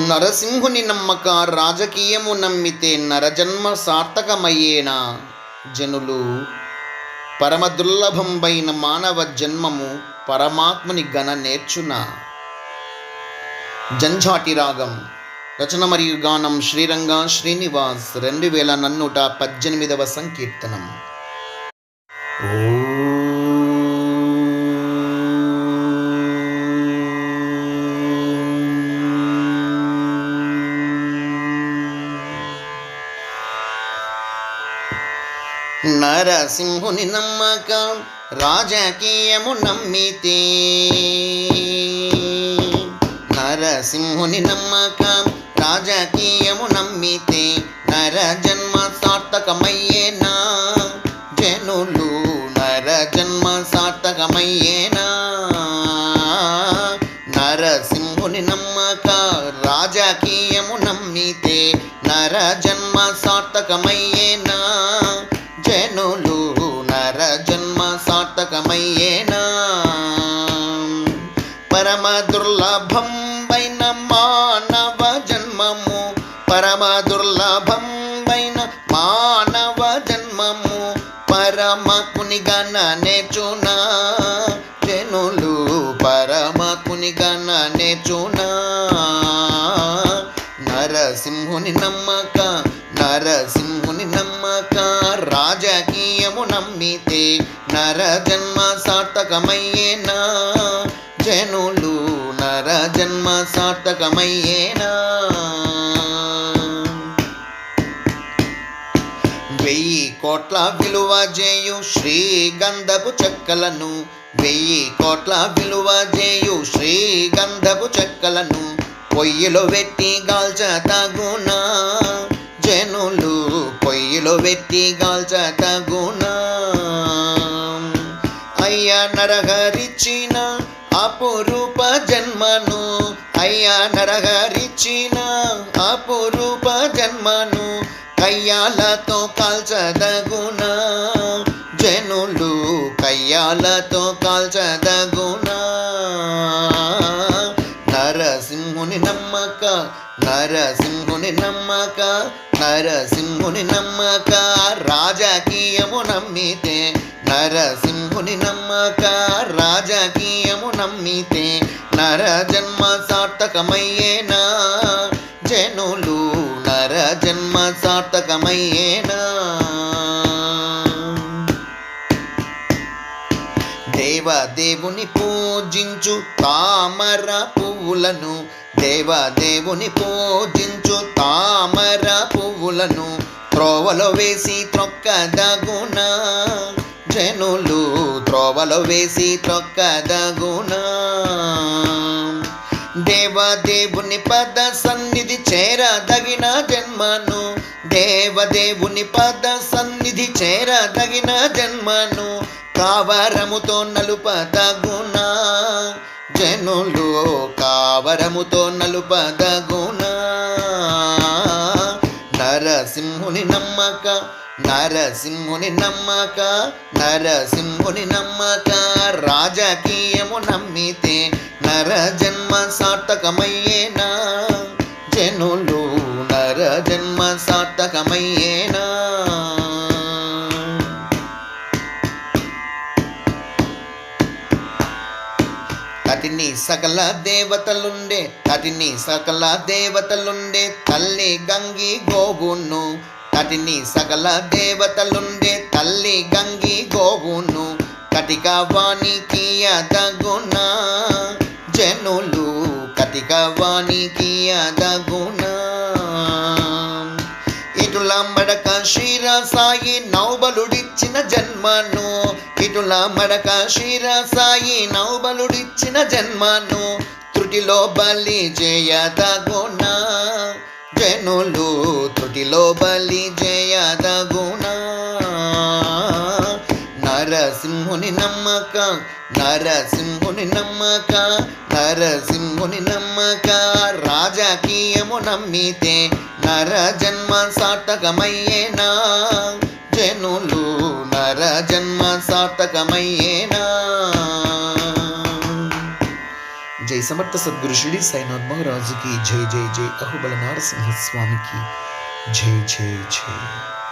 నరసింహుని నమ్మక రాజకీయము నమ్మితే నరజన్మ సార్థకమయ్యేనా. జనులు పరమదుర్లభంబైన మానవ జన్మము పరమాత్ముని గణ నేర్చునా. జంఝాటి రాగం. రచన మరియు గానం శ్రీరంగ శ్రీనివాస్. 2018 సంకీర్తనం. నరసింహుని నమ్మక రాజకీయము నమ్మితే, నరసింహుని నమ్మక రాజకీయము నమ్మితే నరజన్మ సార్థకమయ్యేనా. జనులు నరజన్మ సార్థకమయ్యేనా. నరసింహుని నమ్మక రాజకీయము నమ్మితే నరజన్మ సార్థకమయ్యేనా. జనులు నరజన్మ సార్థకమయ్యేనా. పరమ దుర్లభంబైన మానవ జన్మము, పరమ దుర్లభంబైన మానవ జన్మము పరమాత్ముని గణ నేర్చునా. జనులు పరమాత్ముని గణ నేర్చునా. నరసింహుని నమ్మక, నరసింహుని నమ్మక రాజకీయము నమ్మితే నరజన్మ సార్థకమయ్యేనా. జనులు నరజన్మ సార్థకమయ్యేనా. 1000 కోట్ల విలువ చేయు శ్రీగంధపు చెక్కలను, 1000 కోట్ల విలువ చేయు శ్రీగంధపు చెక్కలను పొయ్యిలో పెట్టి గాల్చతగునా. జనులు పొయ్యిలో పెట్టి గాల్చతగునా. అయ్యా నరహరిచిన అపురూప జన్మను, అయ్యా నరహరిచిన అపురూప జన్మను కయ్యాలతో కాల్చదగునా. జనులు కయ్యాలతో కాల్చదగునా. నరసింహుని నమ్మక, నరసింహుని నమ్మక, నరసింహుని నమ్మక రాజకీయము నమ్మితే, నరసింహుని నమ్మక రాజకీయము నమ్మితే నరజన్మ సార్థకమయ్యేనా. జనులు నరజన్మ సార్థకమయ్యేనా. దేవదేవుని పూజించు తామర పువ్వులను, దేవదేవుని పూజించు తామర పువ్వులను త్రోవలో వేసి త్రొక్కదగునా. జనులు త్రోవలో వేసి త్రొక్కదగునా. దేవదేవుని పద సన్నిధి చేరదగిన జన్మను, దేవదేవుని పద సన్నిధి చేరదగిన జన్మను కావరముతో నలుపదగునా. జనులు కావరముతో నలుపదగునా. నరసింహుని నమ్మక, నరసింహుని నమ్మక, నరసింహుని నమ్మక రాజకీయము నమ్మితే నరజన్మ సార్థకమయ్యేనా. జనులు నరజన్మ సార్థకమయ్యేనా. తటిని సకల దేవతలుండే, తటిని సకల దేవతలుండే తల్లి గంగి గోవును, తటిని సకల దేవతలుండే తల్లి గంగి గోవును కటిక వానికి అదగునా. జనులు కటిక వానికి అదగునా. ఇటుల మడక క్షీరసాయి నౌబలుడిచ్చిన జన్మను, ఇటుల మడక క్షీరసాయి నౌబలుడిచ్చిన జన్మను త్రుటిలో బలి చేయదగునా. జనులు త్రుటిలో బలి చేయదగునా. నరసింహుని నమ్మక, నరసింహుని నమ్మక, నరసింహుని నమ్మక రాజకీయము నమ్మితే నరజన్మ సార్థకమయ్యేనా. జనులు నరజన్మ సార్థకమయ్యేనా. जय समर्थ सद्गुरु शिरडी साईनाथ महाराज की जय जय जय। अहोबल नारसिंह स्वामी की जय जय जय।